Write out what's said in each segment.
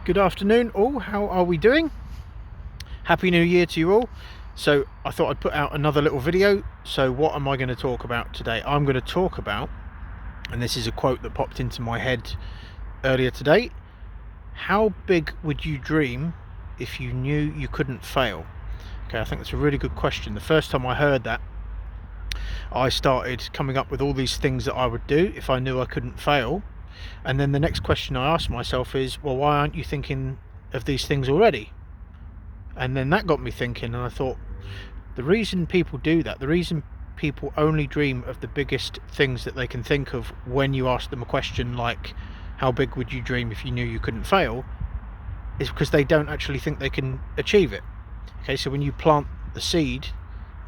Good afternoon all, how are we doing? Happy New Year to you all. So I thought I'd put out another little video. So what am I going to talk about today? I'm going to talk about, and this is a quote that popped into my head earlier today, how big would you dream if you knew you couldn't fail? Okay, I think that's a really good question. The first time I heard that, I started coming up with all these things that I would do if I knew I couldn't fail. And then the next question I asked myself is, well, why aren't you thinking of these things already? And then that got me thinking, and I thought, the reason people do that, the reason people only dream of the biggest things that they can think of when you ask them a question like, how big would you dream if you knew you couldn't fail, is because they don't actually think they can achieve it. Okay, so when you plant the seed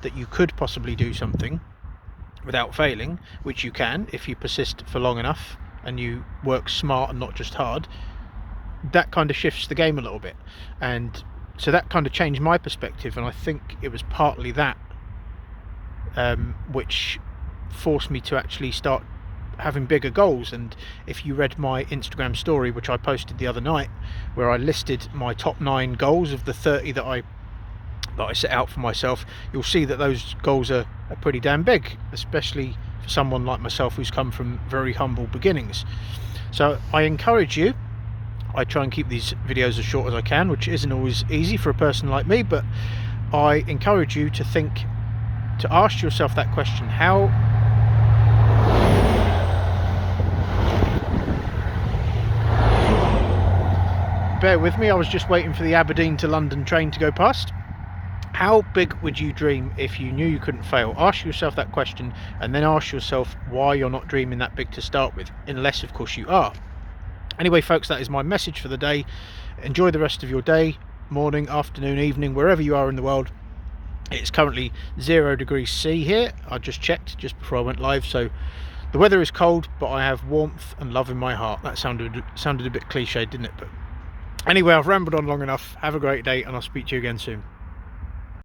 that you could possibly do something without failing, which you can if you persist for long enough and you work smart and not just hard, that kind of shifts the game a little bit. And so that kind of changed my perspective, and I think it was partly that which forced me to actually start having bigger goals. And if you read my Instagram story, which I posted the other night, where I listed my top 9 goals of the 30 that I set out for myself, you'll see that those goals are pretty damn big, especially for someone like myself who's come from very humble beginnings. So I encourage you, I try and keep these videos as short as I can, which isn't always easy for a person like me, but I encourage you to ask yourself that question. Bear with me, I was just waiting for the Aberdeen to London train to go past. How big would you dream if you knew you couldn't fail? Ask yourself that question, and then ask yourself why you're not dreaming that big to start with, unless of course you are. Anyway folks, that is my message for the day. Enjoy the rest of your day, morning, afternoon, evening, wherever you are in the world. It's currently 0 degrees C here. I just checked just before I went live, so the weather is cold, but I have warmth and love in my heart. That sounded a bit cliched, didn't it? But anyway, I've rambled on long enough. Have a great day, and I'll speak to you again soon.